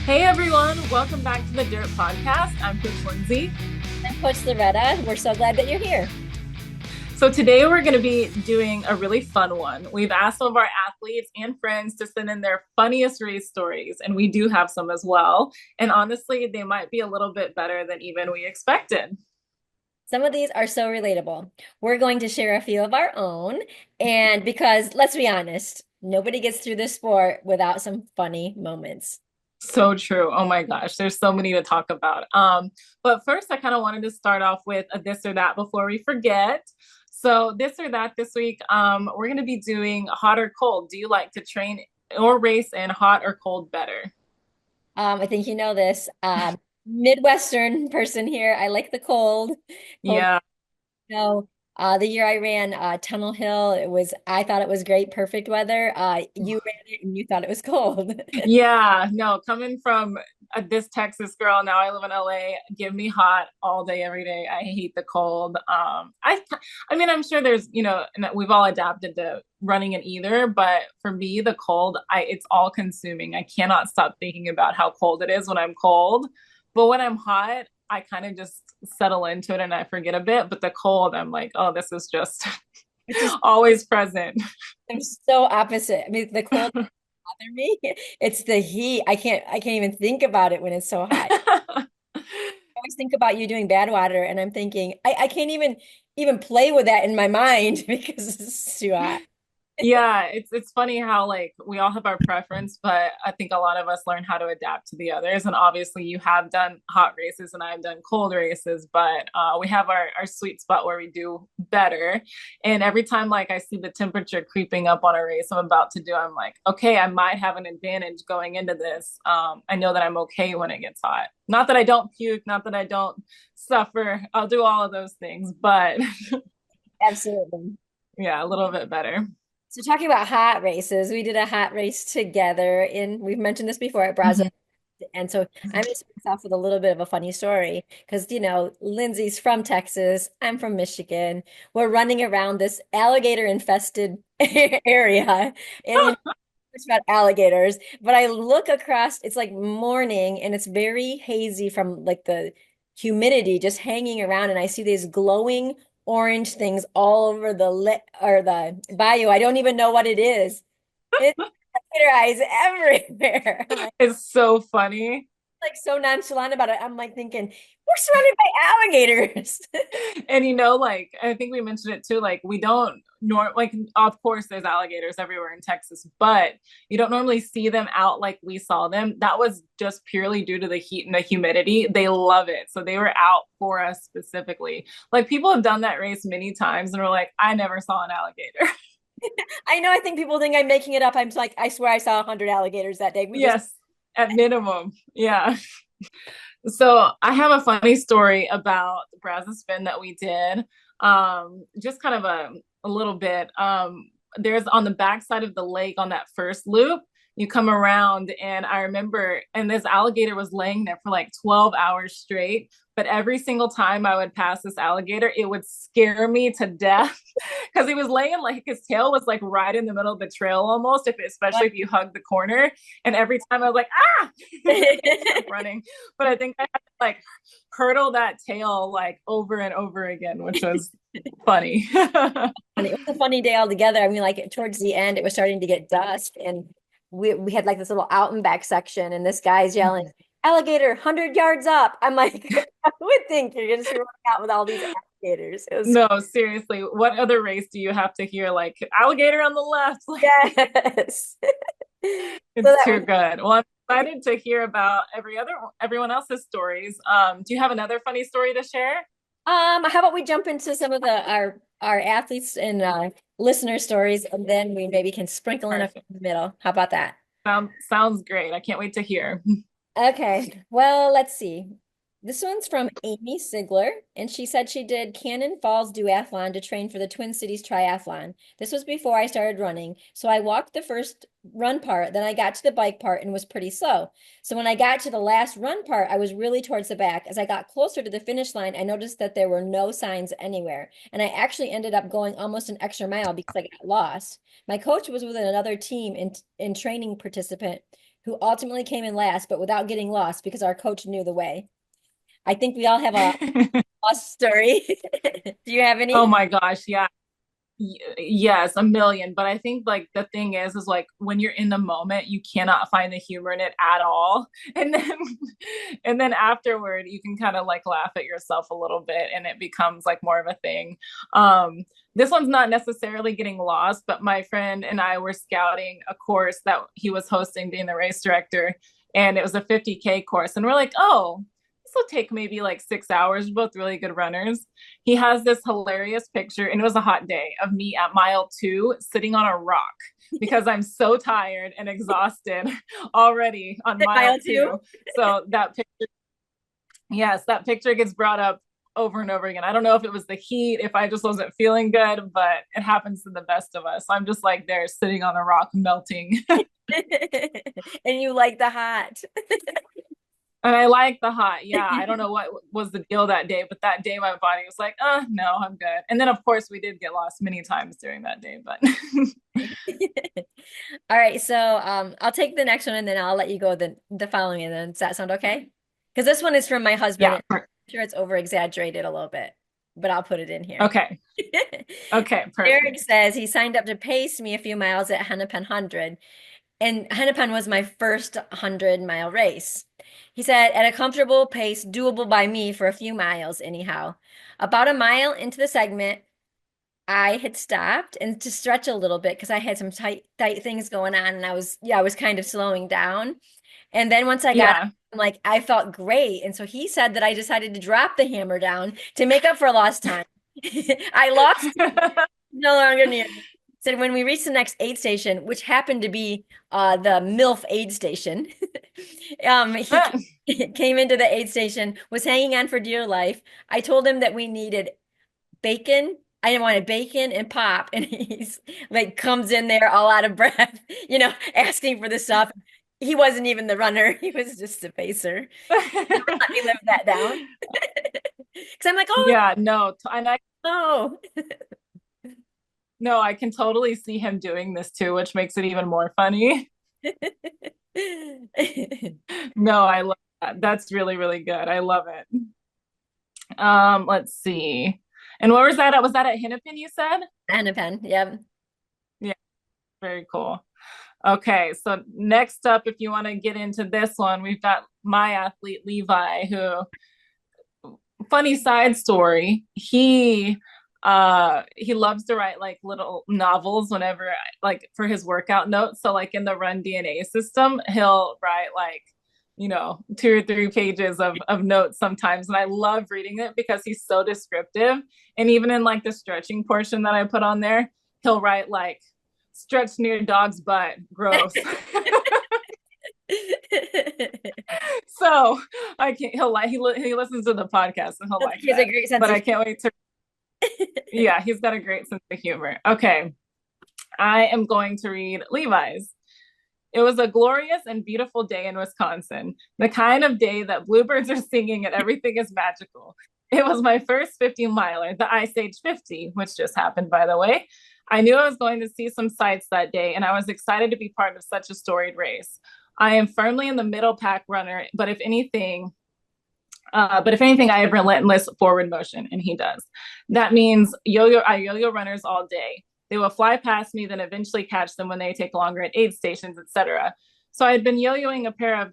Hey everyone, welcome back to the Dirt Podcast. I'm Coach Lindsay. I'm Coach Loretta. We're so glad that you're here. So today we're going to be doing a really fun one. We've asked some of our athletes and friends to send in their funniest race stories, and we do have some as well. And honestly, they might be a little bit better than even we expected. Some of these are so relatable. We're going to share a few of our own. And because let's be honest, nobody gets through this sport without some funny moments. So true. Oh my gosh, there's so many to talk about. But first, I kind of wanted to start off with a this or that before we forget. So this or that this week, we're going to be doing hot or cold. Do you like to train or race in hot or cold better? I think you know this. Midwestern person here. I like the cold. Cold Yeah. snow. The year I ran Tunnel Hill, I thought it was great, perfect weather. You ran it and you thought it was cold. Yeah, no, coming from this Texas girl, now I live in LA. Give me hot all day, every day. I hate the cold. I mean, I'm sure there's, and we've all adapted to running in either, but for me, the cold, it's all consuming. I cannot stop thinking about how cold it is when I'm cold. But when I'm hot, I kind of just settle into it and I forget a bit. But the cold, I'm like, oh, this is just It's just always present. I'm so opposite. I mean, the cold doesn't bother me. It's the heat. I can't even think about it when it's so hot. I always think about you doing bad water, and I'm thinking I can't even play with that in my mind because it's too hot. Yeah, it's funny how like we all have our preference, but I think a lot of us learn how to adapt to the others. And obviously, you have done hot races and I've done cold races, but we have our sweet spot where we do better. And every time like I see the temperature creeping up on a race I'm about to do, I'm like, okay, I might have an advantage going into this. I know that I'm okay when it gets hot. Not that I don't puke, not that I don't suffer. I'll do all of those things, but Absolutely. yeah, a little bit better. So talking about hot races, we did a hot race together we've mentioned this before at Brazil. Mhm. And so I'm going to start us off with a little bit of a funny story because, Lindsay's from Texas. I'm from Michigan. We're running around this alligator infested area. And it's about alligators, but I look across, it's like morning and it's very hazy from like the humidity just hanging around. And I see these glowing orange things all over the bayou. I don't even know what it is. It's alligator eyes everywhere. I'm It's so funny. like so nonchalant about it. I'm like thinking, we're surrounded by alligators. And like I think we mentioned it too, like we don't nor like of course there's alligators everywhere in Texas, but you don't normally see them out like we saw them. That was just purely due to the heat and the humidity. They love it. So they were out for us specifically. Like people have done that race many times and were like, I never saw an alligator. I know, I think people think I'm making it up. I'm just like, I swear I saw 100 alligators that day. We just Yes, at minimum. Yeah. So I have a funny story about the Brazos spin that we did. Just kind of a little bit. There's on the backside of the lake on that first loop, you come around, and I remember, and this alligator was laying there for like 12 hours straight. But every single time I would pass this alligator, it would scare me to death because he was laying like his tail was like right in the middle of the trail almost, especially if you hug the corner. And every time I was like, ah, kept running. But I think I had to like hurdle that tail like over and over again, which was funny. And it was a funny day altogether. I mean, like towards the end, it was starting to get dusk, and we had like this little out and back section, and this guy's yelling, "Alligator, 100 yards up!" I'm like, I would think you're just running out with all these alligators. It was No, seriously. What other race do you have to hear like alligator on the left? Like yes. So it's that too was good. Well, I'm excited to hear about everyone else's stories. Do you have another funny story to share? how about we jump into some of our athletes and listener stories, and then we maybe can sprinkle in a few Perfect. in the middle. How about that? Sounds great. I can't wait to hear. Okay, well, let's see. This one's from Amy Sigler, and she said she did Cannon Falls Duathlon to train for the Twin Cities Triathlon. This was before I started running, so I walked the first run part, then I got to the bike part and was pretty slow. So when I got to the last run part, I was really towards the back. As I got closer to the finish line, I noticed that there were no signs anywhere, and I actually ended up going almost an extra mile because I got lost. My coach was with another team in training participant who ultimately came in last, but without getting lost because our coach knew the way. I think we all have a lost story. Do you have Oh any? my gosh, yeah. Yes, a million. But I think like the thing is like when you're in the moment, you cannot find the humor in it at all. And then and then afterward, you can kind of like laugh at yourself a little bit and it becomes like more of a thing. This one's not necessarily getting lost, but my friend and I were scouting a course that he was hosting, being the race director, and it was a 50K course. And we're like, oh, this will take maybe like 6 hours. We're both really good runners. He has this hilarious picture, and it was a hot day, of me at mile 2 sitting on a rock because I'm so tired and exhausted already on mile Mile two. 2. So that picture, yes, that picture gets brought up over and over again. I don't know if it was the heat, if I just wasn't feeling good, but it happens to the best of us. I'm just like there sitting on a rock melting. And you like the hot. And I like the hot. Yeah, I don't know what was the deal that day, but that day my body was like, no, I'm good. And then, of course, we did get lost many times during that day, but All right, so I'll take the next one and then I'll let you go the following, and then does that sound okay? Because this one is from my husband. yeah. I'm sure it's over exaggerated a little bit, but I'll put it in here. Okay. Okay. Eric Perfect. says he signed up to pace me a few miles at Hennepin 100, and Hennepin was my first 100-mile race. He said, at a comfortable pace, doable by me for a few miles, anyhow. About a mile into the segment, I had stopped and to stretch a little bit because I had some tight things going on, and I was kind of slowing down. And then once I got up, Yeah. I'm like, I felt great. And so he said that I decided to drop the hammer down to make up for lost time. I lost no longer near me. Said when we reached the next aid station, which happened to be the MILF aid station, he came into the aid station, was hanging on for dear life. I told him that we needed bacon. I didn't want bacon and pop, and he's like comes in there all out of breath, asking for the stuff. He wasn't even the runner; he was just a pacer. Never let me live that down. Because I'm like, oh Yeah, no, and I no. no, I can totally see him doing this too, which makes it even more funny. No, I love that. That's really, really good. I love it. Let's see. And where was that at? Was that at Hennepin, you said? And a pen. Yep. Yeah, very cool. Okay, so next up, if you want to get into this one, we've got my athlete Levi, who, funny side story, he loves to write like little novels whenever like for his workout notes. So like in the Run DNA system, he'll write like 2 or 3 pages of notes sometimes, and I love reading it because he's so descriptive. And even in like the stretching portion that I put on there, he'll write like stretch near dog's butt, gross. So I can't. He listens to the podcast and he'll like He has a that. great sense But of I can't wait to. Yeah, he's got a great sense of humor. Okay, I am going to read Levi's. It was a glorious and beautiful day in Wisconsin, the kind of day that bluebirds are singing and everything is magical. It was my first 50 miler, the Ice Age 50, which just happened, by the way. I knew I was going to see some sights that day, and I was excited to be part of such a storied race. I am firmly in the middle pack runner, but if anything, I have relentless forward motion, and he does. That means I yo-yo runners all day. They will fly past me, then eventually catch them when they take longer at aid stations, etc. So I had been yo-yoing a pair of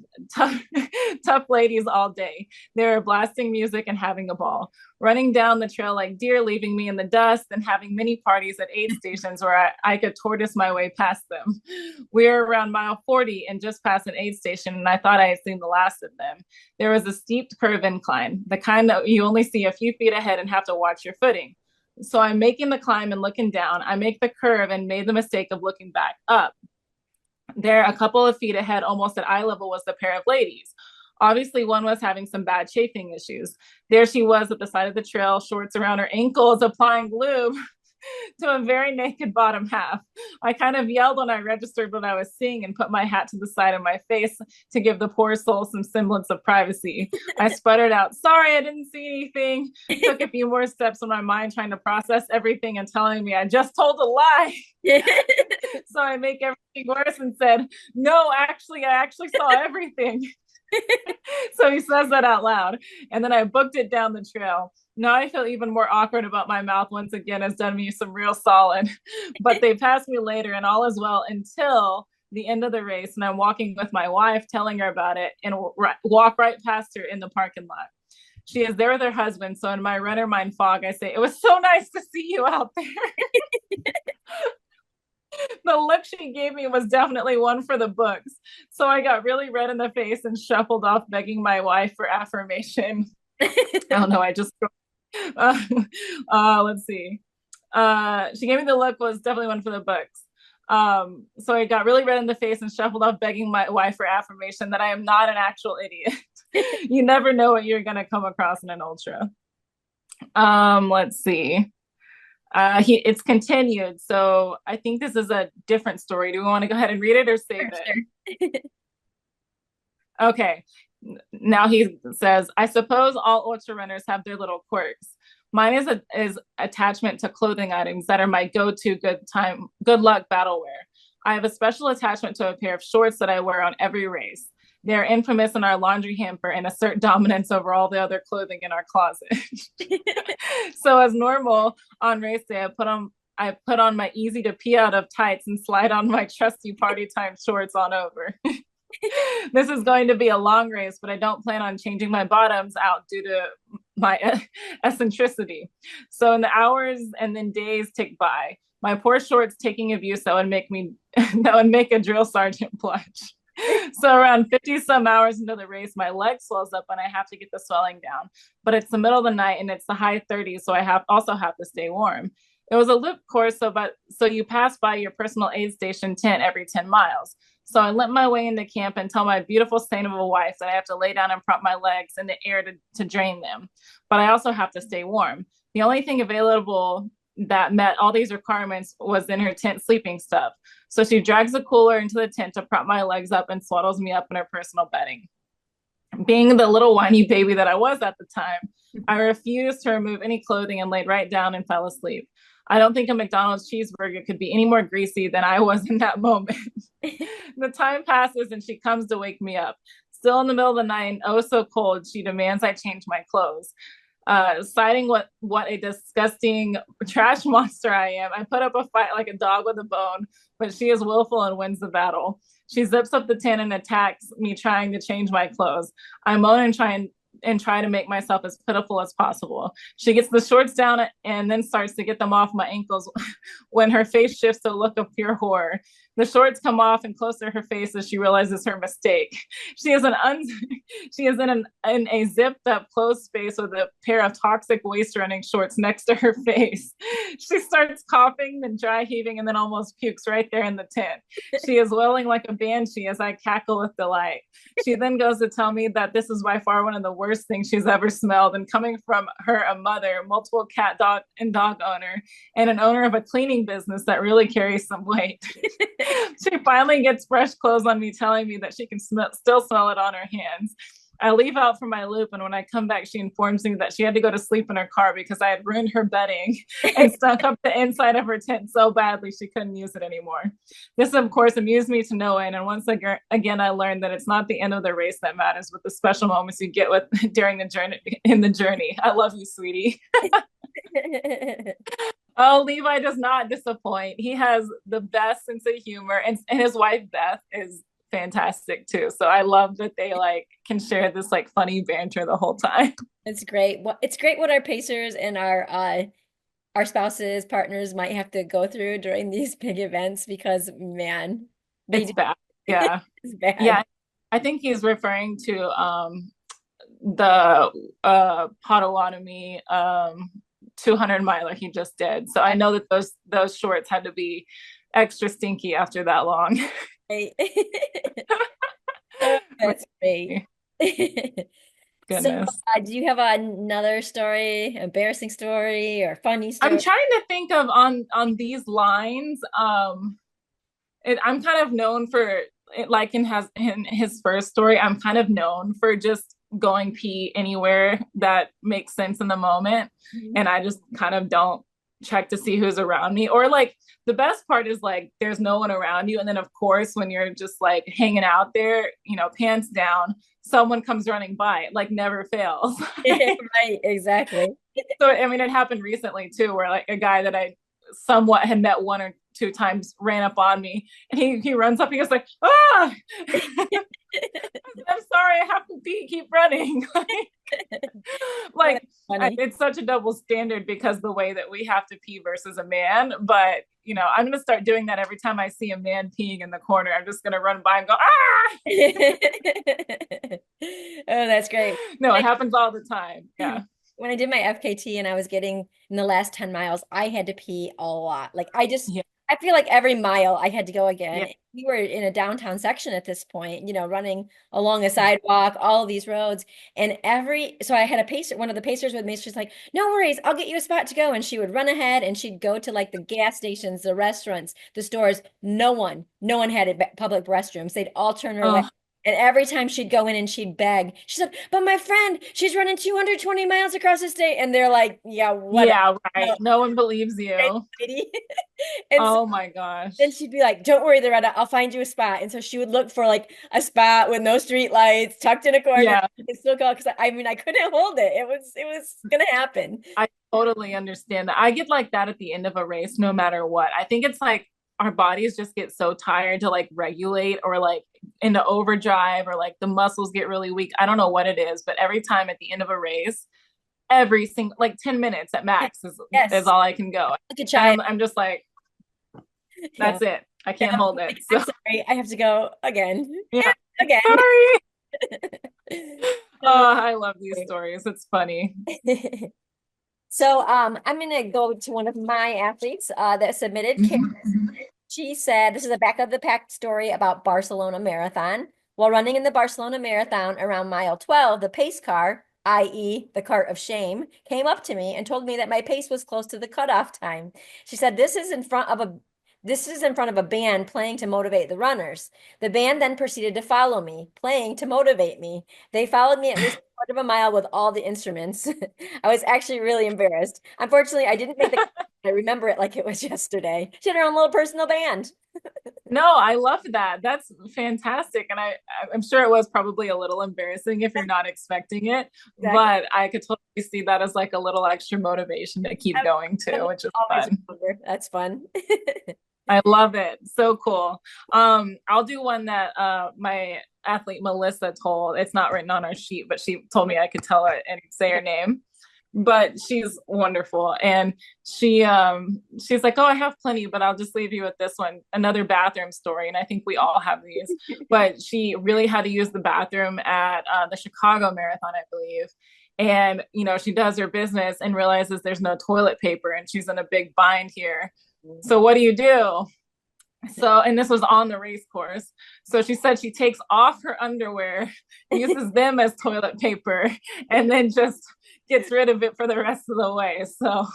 tough ladies all day. They were blasting music and having a ball, running down the trail like deer, leaving me in the dust, and having mini parties at aid stations where I could tortoise my way past them. We were around mile 40 and just past an aid station, and I thought I had seen the last of them. There was a steep curve incline, the kind that you only see a few feet ahead and have to watch your footing. So I'm making the climb and looking down. I make the curve and made the mistake of looking back up. There, a couple of feet ahead, almost at eye level, was the pair of ladies. Obviously, one was having some bad chafing issues. There she was at the side of the trail, shorts around her ankles, applying lube to a very naked bottom half. I kind of yelled when I registered what I was seeing and put my hat to the side of my face to give the poor soul some semblance of privacy. I sputtered out, sorry, I didn't see anything. Took a few more steps in my mind trying to process everything and telling me I just told a lie. So I make everything worse and said, no, actually, I actually saw everything. So he says that out loud. And then I booked it down the trail. Now I feel even more awkward about my mouth once again has done me some real solid. But they passed me later and all is well until the end of the race. And I'm walking with my wife, telling her about it, and walk right past her in the parking lot. She is there with her husband. So in my runner mind fog, I say, it was so nice to see you out there. The look she gave me was definitely one for the books. So I got really red in the face and shuffled off, begging my wife for affirmation. I don't know. I just, uh, let's see. She gave me the look was definitely one for the books. So I got really red in the face and shuffled off, begging my wife for affirmation that I am not an actual idiot. You never know what you're going to come across in an ultra. Let's see. It's continued. So I think this is a different story. Do we want to go ahead and read it or save it? Okay. Now he says, I suppose all ultra runners have their little quirks. Mine is attachment to clothing items that are my go-to good luck battle wear. I have a special attachment to a pair of shorts that I wear on every race. They're infamous in our laundry hamper and assert dominance over all the other clothing in our closet. So as normal on race day, I put on my easy to pee out of tights and slide on my trusty party time shorts on over. This is going to be a long race, but I don't plan on changing my bottoms out due to my eccentricity. So in the hours and then days tick by, my poor shorts taking abuse that would make a drill sergeant blush. So around 50 some hours into the race, my leg swells up and I have to get the swelling down. But it's the middle of the night and it's the high 30s, so I also have to stay warm. It was a loop course, so you pass by your personal aid station tent every 10 miles. So I limp my way into camp and tell my beautiful saint of a wife that I have to lay down and prop my legs in the air to drain them. But I also have to stay warm. The only thing available that met all these requirements was in her tent sleeping stuff. So she drags a cooler into the tent to prop my legs up and swaddles me up in her personal bedding. Being the little whiny baby that I was at the time, I refused to remove any clothing and laid right down and fell asleep. I don't think a McDonald's cheeseburger could be any more greasy than I was in that moment. The time passes and she comes to wake me up. Still in the middle of the night and oh so cold, she demands I change my clothes. Citing what a disgusting trash monster I am, I put up a fight like a dog with a bone, but she is willful and wins the battle. She zips up the tent and attacks me trying to change my clothes. I moan and try to make myself as pitiful as possible. She gets the shorts down and then starts to get them off my ankles when her face shifts to a look of pure horror. The shorts come off and close to her face as she realizes her mistake. She is in a zipped up closed space with a pair of toxic waist running shorts next to her face. She starts coughing, then dry heaving, and then almost pukes right there in the tent. She is wailing like a banshee as I cackle with delight. She then goes to tell me that this is by far one of the worst things she's ever smelled, and coming from her, a mother, multiple cat, dog, and dog owner, and an owner of a cleaning business that really carries some weight. She finally gets fresh clothes on me, telling me that she can still smell it on her hands. I leave out for my loop, and when I come back, she informs me that she had to go to sleep in her car because I had ruined her bedding and stuck up the inside of her tent so badly she couldn't use it anymore. This, of course, amused me to no end, and once again, I learned that it's not the end of the race that matters, but the special moments you get with during the journey. I love you, sweetie. Oh, Levi does not disappoint. He has the best sense of humor, and his wife Beth is fantastic too. So I love that they can share this funny banter the whole time. It's great. It's great what our pacers and our spouses, partners might have to go through during these big events because man, It's bad. Yeah. it's bad. Yeah. I think he's referring to the Potawatomi 200 miler he just did. So I know that those shorts had to be extra stinky after that long. Right. That's great. Goodness. So, do you have another story, embarrassing story or funny story? I'm trying to think of on these lines. I'm kind of known for like in his first story. I'm kind of known for just going pee anywhere that makes sense in the moment, and I just kind of don't check to see who's around me. Or like the best part is like there's no one around you. And then of course when you're just like hanging out there, pants down, someone comes running by. It like never fails. Right, exactly. So I mean it happened recently too, where like a guy that I somewhat had met one or two times ran up on me and he runs up, he goes like, ah. I'm sorry, I have to pee, keep running. That's Like funny. it's such a double standard because the way that we have to pee versus a man. But I'm gonna start doing that every time I see a man peeing in the corner. I'm just gonna run by and go, ah. Oh, that's great. No, it happens all the time. Yeah. When I did my FKT and I was getting in the last 10 miles, I had to pee a lot. Like Yeah. I feel like every mile I had to go again. Yeah. We were in a downtown section at this point, running along a sidewalk, all of these roads. And so I had a pacer, one of the pacers with me. She's like, no worries, I'll get you a spot to go. And she would run ahead and she'd go to like the gas stations, the restaurants, the stores. No one had public restrooms. They'd all turn her away. Oh, And every time she'd go in and she'd beg, she said, but my friend, she's running 220 miles across the state. And they're like, yeah, whatever. yeah, right. No, No one believes you. lady. And so Oh my gosh. then she'd be like, don't worry, Loretta, I'll find you a spot. And so she would look for like a spot with no street lights, tucked in a corner. Yeah. It's still called because I mean I couldn't hold it. It was gonna happen. I totally understand that. I get like that at the end of a race, no matter what. I think it's like our bodies just get so tired to like regulate or like into overdrive or like the muscles get really weak. I don't know what it is, but every time at the end of a race, every single like 10 minutes at max is Yes. all I can go. Like a And child. I'm just like, Yeah. that's it. I Yeah. can't hold it. I'm So sorry. I have to go again. yeah. Again. Sorry. Uh, Oh, I love these stories. It's funny. So I'm gonna go to one of my athletes that submitted. She said, this is a back of the pack story about Barcelona Marathon. While running in the Barcelona Marathon around mile 12, the pace car, i.e., the cart of shame, came up to me and told me that my pace was close to the cutoff time. She said, this is in front of a band playing to motivate the runners. The band then proceeded to follow me, playing to motivate me. They followed me at least a quarter of a mile with all the instruments. I was actually really embarrassed. Unfortunately, I didn't make the I remember it like it was yesterday. She had her own little personal band. No, I love that. That's fantastic. And I'm sure it was probably a little embarrassing if you're not expecting it, Exactly. but I could totally see that as like a little extra motivation to keep going I too, which is always fun. remember. That's fun. I love it. So cool. I'll do one that my athlete Melissa told. It's not written on our sheet, but she told me I could tell her and say her name. But she's wonderful. And she's like, oh, I have plenty, but I'll just leave you with this one, another bathroom story. And I think we all have these. But she really had to use the bathroom at the Chicago Marathon, I believe. And she does her business and realizes there's no toilet paper and she's in a big bind here. So what do you do? So, and this was on the race course. So she said she takes off her underwear, uses them as toilet paper, and then just gets rid of it for the rest of the way. So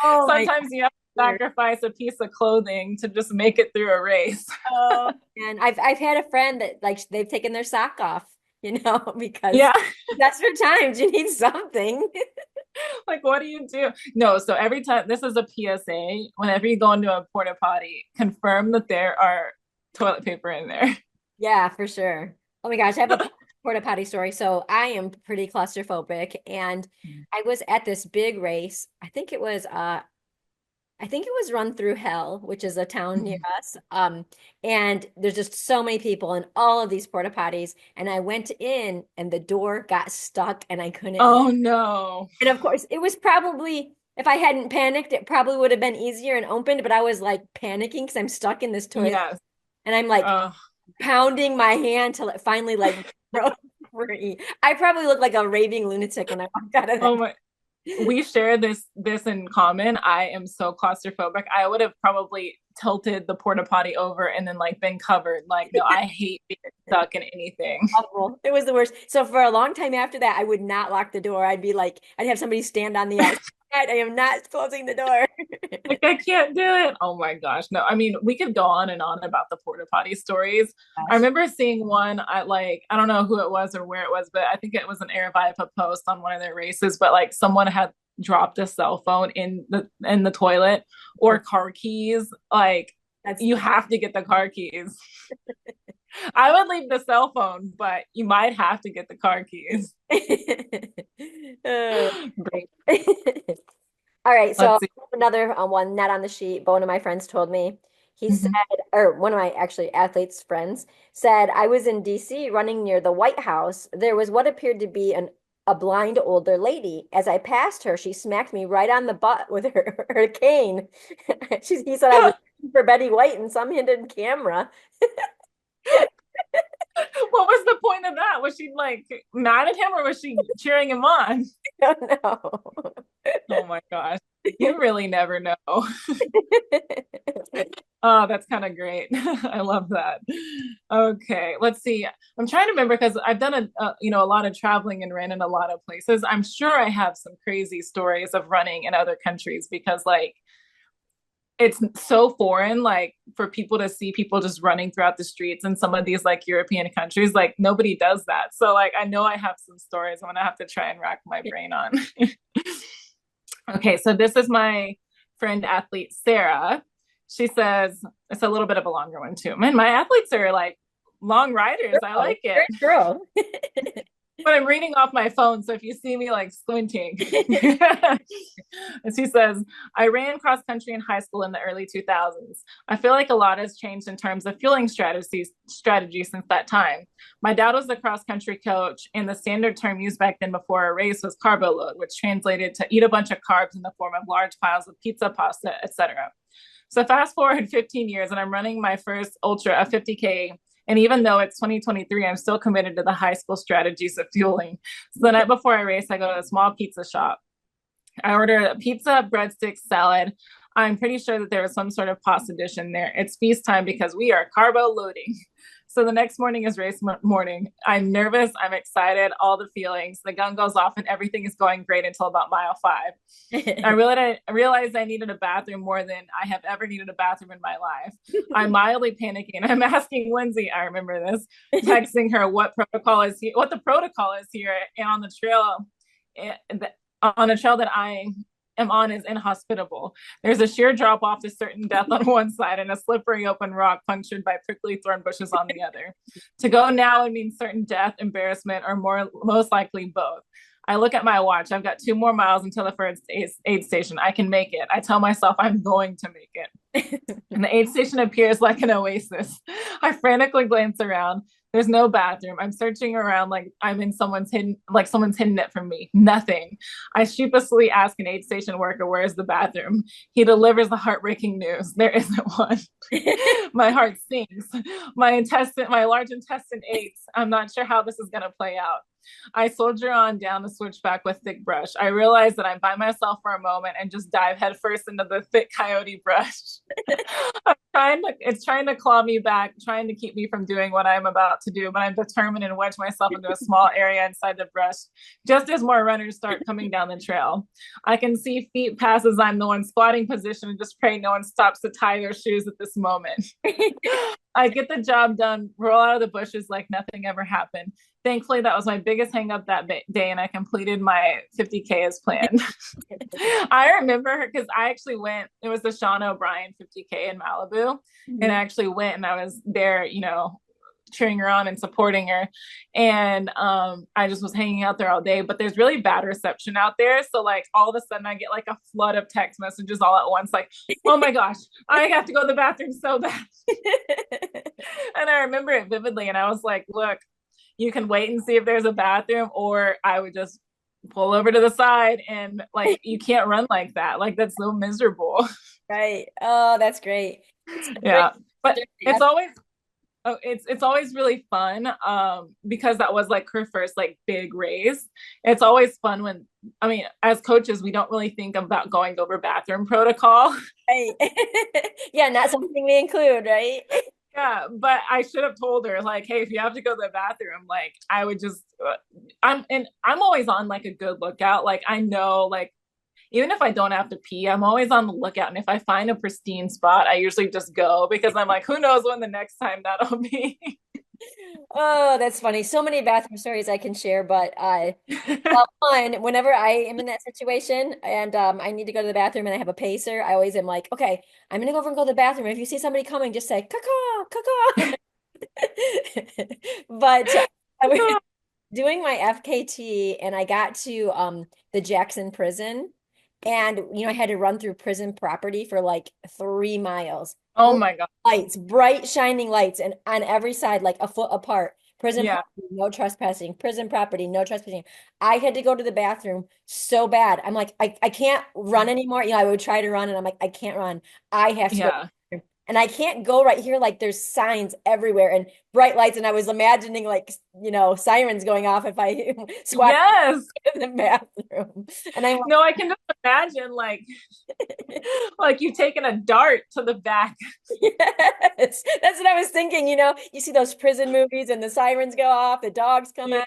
Oh my sometimes you have to God. sacrifice a piece of clothing to just make it through a race. Oh, and I've had a friend that like they've taken their sock off, because Yeah. that's for times you need something. Like, what do you do? No. So every time, this is a PSA, whenever you go into a porta potty, confirm that there are toilet paper in there. Yeah, for sure. Oh my gosh, I have a porta potty story. So I am pretty claustrophobic, and I was at this big race. I think it was Run Through Hell, which is a town near us. And there's just so many people in all of these porta potties. And I went in and the door got stuck and I couldn't. Oh no. And of course, it was probably, if I hadn't panicked, it probably would have been easier and opened, but I was like panicking because I'm stuck in this toilet Yes. and I'm like Oh, pounding my hand till it finally like broke free. I probably look like a raving lunatic when I walked out of oh that. my. We share this in common. I am so claustrophobic. I would have probably tilted the porta potty over and then like been covered. Like, no, I hate being stuck in anything. Awful. It was the worst. So for a long time after that, I would not lock the door. I'd be like, I'd have somebody stand on the outside. I am not closing the door. Like I can't do it. Oh my gosh. No, I mean, we could go on and on about the porta potty stories. I Gosh. remember seeing one at like, I don't know who it was or where it was, but I think it was an Air Vipa post on one of their races, but like someone had dropped a cell phone in the toilet or car keys. Like That's you have to get the car keys. I would leave the cell phone, but you might have to get the car keys. oh, great. All right, so Let's see. another one not on the sheet, but one of my friends told me. He said, Mhm. or one of my actually athletes' friends said, I was in DC running near the White House. There was what appeared to be a blind older lady. As I passed her, she smacked me right on the butt with her cane. He said I was for Betty White in some hidden camera. What was the point of that? Was she like mad at him or was she cheering him on? I don't know. Oh my gosh. You really never know. Oh, that's kind of great. I love that. Okay, let's see. I'm trying to remember because I've done a lot of traveling and ran in a lot of places. I'm sure I have some crazy stories of running in other countries because like it's so foreign like for people to see people just running throughout the streets in some of these like European countries. Like nobody does that. So like I know I have some stories I'm gonna have to try and rack my brain on. Okay, so this is my friend athlete Sarah. She says it's a little bit of a longer one too. Man, my athletes are like long riders. I Girl, like it. great girl. But I'm reading off my phone, so if you see me like squinting. And she says, I ran cross country in high school in the early 2000s. I feel like a lot has changed in terms of fueling strategy since that time. My dad was the cross country coach, and the standard term used back then before a race was carbo load, which translated to eat a bunch of carbs in the form of large piles of pizza, pasta, etc. So fast forward 15 years, and I'm running my first ultra, a 50K. And even though it's 2023, I'm still committed to the high school strategies of fueling. So the night before I race, I go to a small pizza shop. I order a pizza, breadsticks, salad. I'm pretty sure that there was some sort of pasta dish in there. It's feast time because we are carbo loading. So the next morning is race morning. I'm nervous. I'm excited. All the feelings. The gun goes off and everything is going great until about mile 5. I realized I needed a bathroom more than I have ever needed a bathroom in my life. I'm mildly panicking. I'm asking Lindsay, I remember this, texting her what the protocol is here and on the trail. eh, on a trail that I am on is inhospitable. There's a sheer drop off to certain death on one side and a slippery open rock punctured by prickly thorn bushes on the other. To go now would mean certain death, embarrassment, or most likely both. I look at my watch. I've got 2 more miles until the first aid station. I can make it. I tell myself I'm going to make it. And the aid station appears like an oasis. I frantically glance around. There's no bathroom. I'm searching around like someone's hidden it from me. Nothing. I sheepishly ask an aid station worker, where's the bathroom? He delivers the heartbreaking news. There isn't one. My heart sinks. My large intestine aches. I'm not sure how this is going to play out. I soldier on down the switchback with thick brush. I realize that I'm by myself for a moment and just dive headfirst into the thick coyote brush. It's trying to claw me back, trying to keep me from doing what I'm about to do, but I'm determined and wedge myself into a small area inside the brush just as more runners start coming down the trail. I can see feet pass as I'm the one squatting position and just pray no one stops to tie their shoes at this moment. I get the job done, roll out of the bushes like nothing ever happened. Thankfully, that was my biggest hang up that day, and I completed my 50K as planned. I remember because I actually went, it was the Sean O'Brien 50K in Malibu, and I actually went and I was there, cheering her on and supporting her. And I just was hanging out there all day, but there's really bad reception out there. So like all of a sudden I get like a flood of text messages all at once, like, oh my gosh, I have to go to the bathroom so bad. And I remember it vividly. And I was like, look, you can wait and see if there's a bathroom, or I would just pull over to the side. And like, you can't run like that. Like, that's so miserable. Right. Oh, that's great. It's great. Yeah. But it's always it's always really fun because that was like her first like big race. It's always fun when, I mean, as coaches we don't really think about going over bathroom protocol. Right. Yeah, not something we include, right? Yeah, but I should have told her like, hey, if you have to go to the bathroom, like I would just I'm always on like a good lookout. Like I know like even if I don't have to pee, I'm always on the lookout. And if I find a pristine spot, I usually just go because I'm like, who knows when the next time that'll be. Oh, that's funny. So many bathroom stories I can share, but well, one, whenever I am in that situation and I need to go to the bathroom and I have a pacer, I always am like, okay, I'm gonna go over and go to the bathroom. If you see somebody coming, just say, caw, caw. But I was doing my FKT and I got to the Jackson prison and I had to run through prison property for like 3 miles. Oh my God. Lights, bright shining lights, and on every side, like a foot apart. Prison Yeah. property, no trespassing. Prison property, no trespassing. I had to go to the bathroom so bad. I'm like, I can't run anymore. I would try to run and I'm like, I can't run. I have to go to Yeah. the bathroom. And I can't go right here. Like there's signs everywhere and bright lights. And I was imagining like, sirens going off if I squat Yes. in the bathroom. And I'm No, I can just imagine like you taking a dart to the back. yes, that's what I was thinking. You see those prison movies and the sirens go off, the dogs come Yeah. out.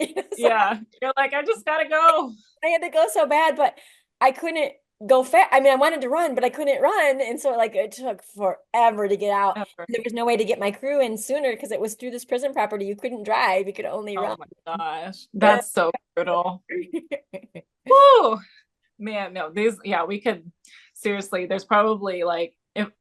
So Yeah. You're like, I just gotta go. I had to go so bad, but I couldn't go fast. I mean, I wanted to run, but I couldn't run. And so like it took forever to get out. Ever. There was no way to get my crew in sooner because it was through this prison property. You couldn't drive, you could only Oh run. my gosh. Yeah. That's so brutal. Woo. Man, no, yeah, we could seriously, there's probably like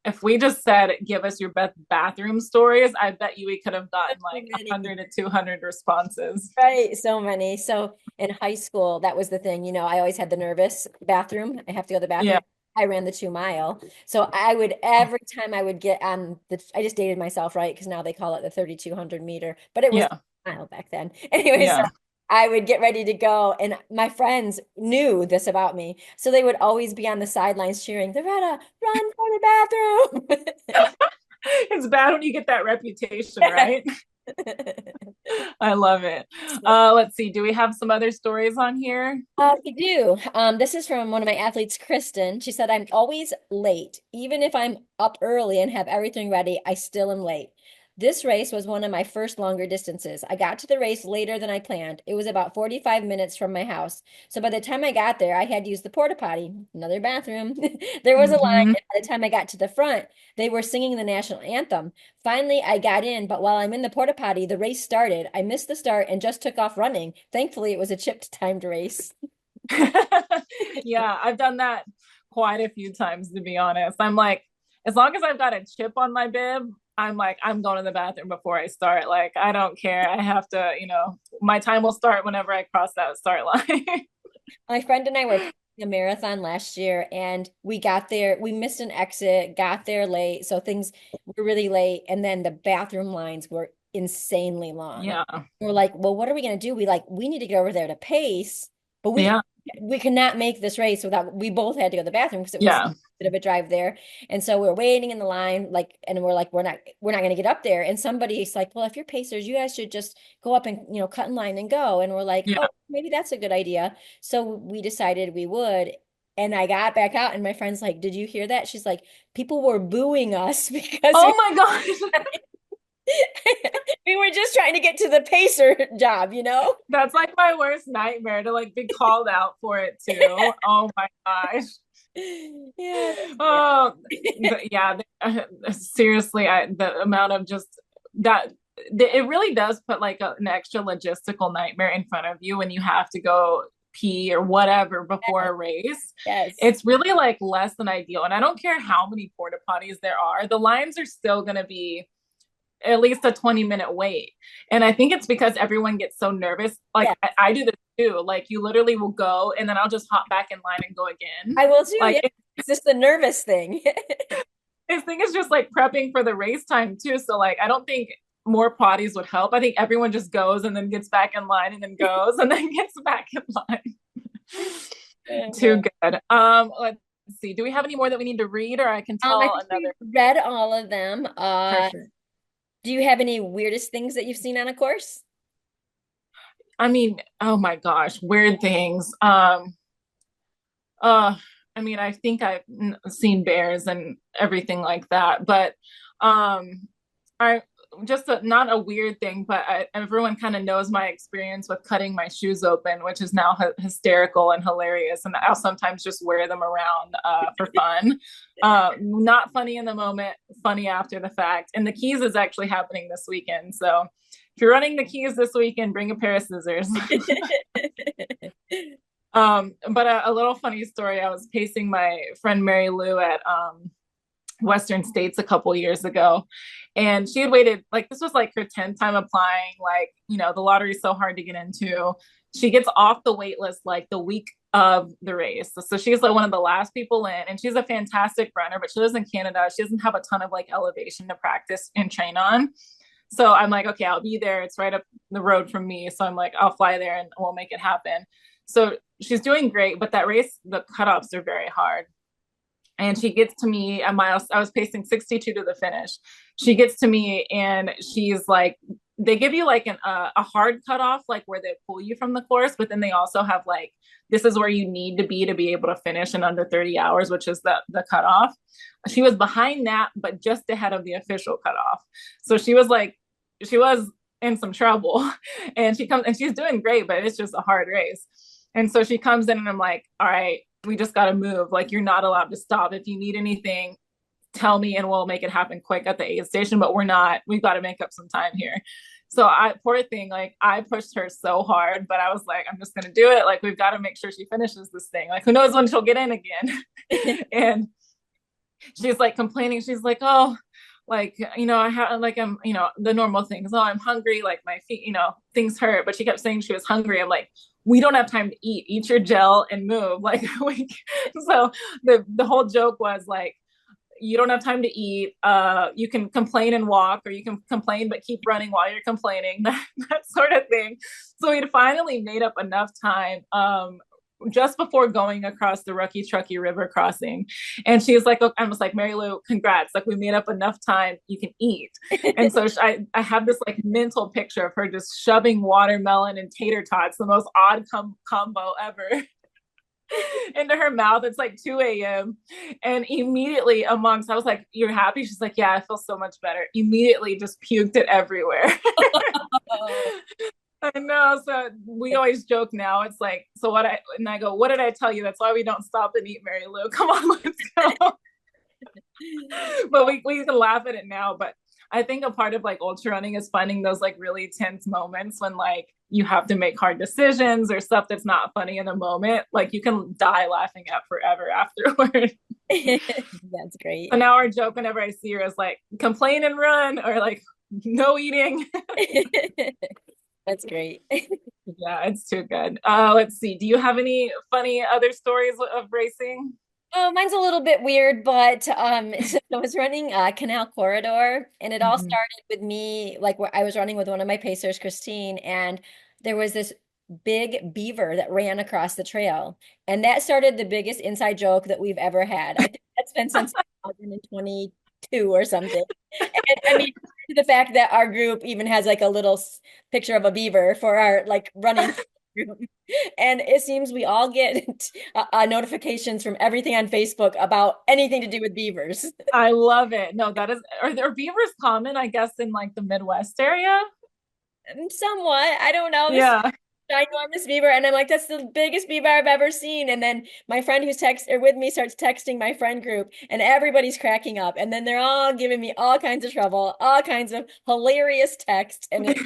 if we just said give us your best bathroom stories, I bet you we could have gotten So like many. 100 to 200 responses. Right, so many. So in high school, that was the thing. I always had the nervous bathroom. I have to go to the Yeah. bathroom. I ran the 2 mile. So I would, every time I would get on I just dated myself, right? Because now they call it the 3,200 meter, but it was Yeah. a mile back then. Anyways, so Yeah. I would get ready to go, and my friends knew this about me. So they would always be on the sidelines cheering, Loretta, run for the bathroom. It's bad when you get that reputation, right? I love it. Let's see. Do we have some other stories on here? We do. This is from one of my athletes, Kristen. She said, I'm always late. Even if I'm up early and have everything ready, I still am late. This race was one of my first longer distances. I got to the race later than I planned. It was about 45 minutes from my house. So by the time I got there, I had used the porta potty, another bathroom. There was a line, Hmm. and by the time I got to the front, they were singing the national anthem. Finally, I got in, but while I'm in the porta potty, the race started. I missed the start and just took off running. Thankfully, it was a chipped timed race. Yeah, I've done that quite a few times, to be honest. I'm like, as long as I've got a chip on my bib, I'm like, I'm going to the bathroom before I start. Like, I don't care. I have to, my time will start whenever I cross that start line. My friend and I were planning a marathon last year and we got there, we missed an exit, got there late, so things were really late, and then the bathroom lines were insanely long. Yeah. We're like, well, what are we gonna do? We need to get over there to pace, but we Yeah. we cannot make this race without we both had to go to the bathroom because it was a Yeah. bit of a drive there. And so we're waiting in the line, like, and we're like, we're not gonna get up there. And somebody's like, well, if you're pacers, you guys should just go up and cut in line and go. And we're like, Yeah. oh, maybe that's a good idea. So we decided we would. And I got back out, and my friend's like, did you hear that? She's like, people were booing us because Oh my God. we were just trying to get to the pacer job, That's like my worst nightmare to like be called out for it too. Oh my gosh. Yeah, Oh, yeah. Seriously, the amount of just that it really does put like an extra logistical nightmare in front of you when you have to go pee or whatever before a race. yes. It's really like less than ideal. And I don't care how many porta potties there are, the lines are still going to be at least a 20-minute wait. And I think it's because everyone gets so nervous. Like Yeah, I do this too. Like you literally will go and then I'll just hop back in line and go again. I will too. Like Yeah, it's just the nervous thing. this thing is just like prepping for the race time too. So like I don't think more potties would help. I think everyone just goes and then gets back in line and then goes and then gets back in line. Too good. Let's see. Do we have any more that we need to read or I can I tell think another? we read all of them. Perfect. Do you have any weirdest things that you've seen on a course? I mean, oh my gosh, weird things. Uh, I mean, I think I've seen bears and everything like that, but um, I just not a weird thing, but everyone kind of knows my experience with cutting my shoes open, which is now hysterical and hilarious. And I'll sometimes just wear them around for fun. Not funny in the moment, funny after the fact. And the Keys is actually happening this weekend. So if you're running the Keys this weekend, bring a pair of scissors. But a little funny story. I was pacing my friend Mary Lou at Western States a couple years ago. And she had waited, like, this was like her 10th time applying. Like, the lottery is so hard to get into. She gets off the wait list like the week of the race. So she's like one of the last people in, and she's a fantastic runner, but she lives in Canada. She doesn't have a ton of like elevation to practice and train on. So I'm like, okay, I'll be there. It's right up the road from me. So I'm like, I'll fly there and we'll make it happen. So she's doing great, but that race, the cutoffs are very hard. And she gets to me a mile. I was pacing 62 to the finish. She gets to me and she's like, they give you like a hard cutoff, like where they pull you from the course, but then they also have like, this is where you need to be able to finish in under 30 hours, which is the cutoff. She was behind that, but just ahead of the official cutoff. So she was in some trouble. And she comes and she's doing great, but it's just a hard race. And so she comes in and I'm like, all right, we just got to move. Like, you're not allowed to stop. If you need anything, tell me and we'll make it happen quick at the aid station, but we've got to make up some time here. So poor thing, like I pushed her so hard, but I was like, I'm just going to do it. Like, we've got to make sure she finishes this thing. Like, who knows when she'll get in again. And she's like complaining. She's like, oh, like, I have like, I'm, the normal things. Oh, I'm hungry. Like my feet, things hurt. But she kept saying she was hungry. I'm like, we don't have time to eat your gel and move. Like, so the whole joke was like, you don't have time to eat. You can complain and walk, or you can complain but keep running while you're complaining, that sort of thing. So we'd finally made up enough time just before going across the Rucky Truckee River crossing. And she was like, look, I was like, Mary Lou, congrats. Like, we made up enough time, you can eat. And so I have this like mental picture of her just shoving watermelon and tater tots, the most odd combo ever, into her mouth. It's like 2 a.m. And immediately I was like, you're happy? She's like, yeah, I feel so much better. Immediately just puked it everywhere. I know. So we always joke now. It's like, so and I go, what did I tell you? That's why we don't stop and eat, Mary Lou. Come on, let's go. But we can laugh at it now. But I think a part of like ultra running is finding those like really tense moments when like you have to make hard decisions or stuff that's not funny in the moment. Like, you can die laughing at forever afterward. That's great. So now our joke whenever I see her is like, complain and run, or like, no eating. That's great. Yeah, it's too good. Let's see. Do you have any funny other stories of racing? Oh, mine's a little bit weird, but so I was running Canal Corridor, and it all Mhm. started with me, like where I was running with one of my pacers, Christine, and there was this big beaver that ran across the trail, and that started the biggest inside joke that we've ever had. I think that's been since 2022 or something. And I mean, the fact that our group even has like a little picture of a beaver for our like running group. And it seems we all get notifications from everything on Facebook about anything to do with beavers. I love it. No, are there beavers common, I guess, in like the Midwest area? Somewhat. I don't know. This Yeah. ginormous beaver. And I'm like, that's the biggest beaver I've ever seen. And then my friend who's with me starts texting my friend group, and everybody's cracking up. And then they're all giving me all kinds of trouble, all kinds of hilarious texts. And it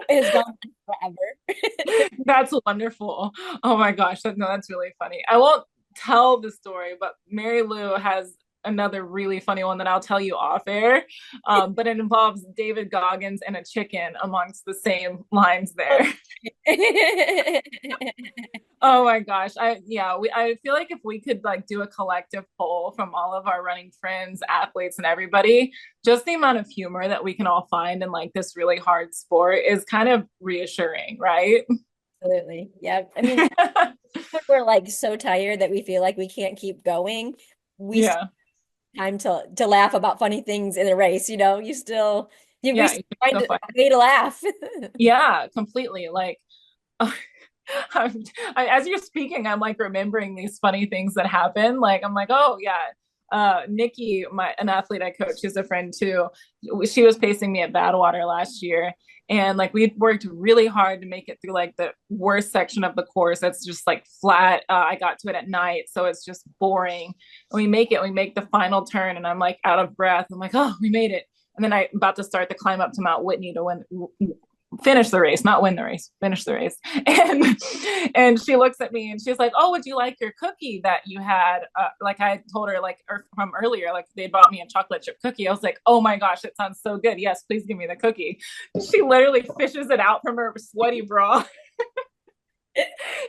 has gone on forever. That's wonderful. Oh my gosh. That's really funny. I won't tell the story, but Mary Lou has another really funny one that I'll tell you off air. But it involves David Goggins and a chicken amongst the same lines there. Oh my gosh. I feel like if we could like do a collective poll from all of our running friends, athletes, and everybody, just the amount of humor that we can all find in like this really hard sport is kind of reassuring, right? Absolutely. Yeah. I mean, we're like so tired that we feel like we can't keep going. We still Yeah. have time to laugh about funny things in a race, we Yeah. still It's find so a fun. way to laugh. Yeah, completely. Like, as you're speaking, I'm like remembering these funny things that happen. Like, I'm like, oh yeah. Nikki, an athlete I coach, she's a friend too. She was pacing me at Badwater last year, and like we worked really hard to make it through like the worst section of the course. That's just like flat. I got to it at night, so it's just boring. And we make it. We make the final turn, and I'm like out of breath. I'm like, oh, we made it. And then I'm about to start the climb up to Mount Whitney to finish the race, not win the race, finish the race. And she looks at me and she's like, "Oh, would you like your cookie that you had?" Like I told her like from earlier, like they bought me a chocolate chip cookie. I was like, "Oh my gosh, it sounds so good. Yes, please give me the cookie." She literally fishes it out from her sweaty bra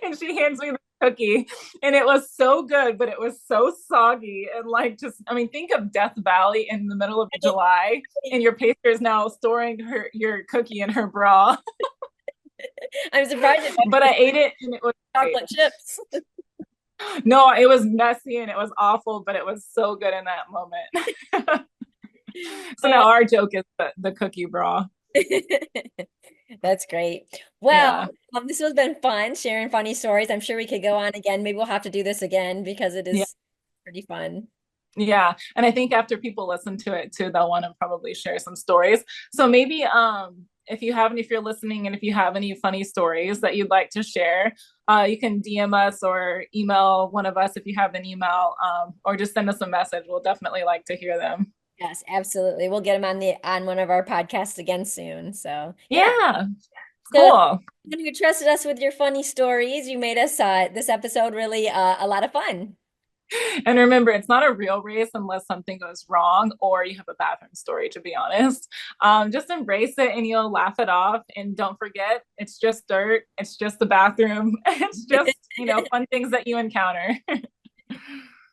and she hands me the cookie, and it was so good, but it was so soggy and like just, I mean, think of Death Valley in the middle of July and your pacer is now storing your cookie in her bra. I'm surprised. But I ate it and it was chocolate chips. No, it was messy and it was awful, but it was so good in that moment. So now our joke is the cookie bra. That's great. Yeah. Well, this has been fun sharing funny stories. I'm sure we could go on again. Maybe we'll have to do this again because it Yeah. is pretty fun. Yeah. And I think after people listen to it too, they'll want to probably share some stories. So maybe if you're listening and if you have any funny stories that you'd like to share, you can DM us or email one of us if you have an email, or just send us a message. We'll definitely like to hear them. Yes, absolutely. We'll get them on one of our podcasts again soon. So yeah. Yeah. So Cool. you trusted us with your funny stories. You made us this episode really a lot of fun. And remember, it's not a real race unless something goes wrong or you have a bathroom story, to be honest. Just embrace it and you'll laugh it off. And don't forget, it's just dirt. It's just the bathroom. It's just, fun things that you encounter.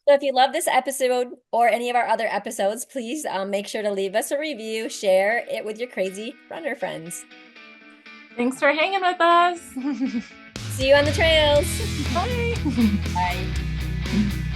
So if you love this episode or any of our other episodes, please make sure to leave us a review, share it with your crazy runner friends. Thanks for hanging with us. See you on the trails. Bye. Bye.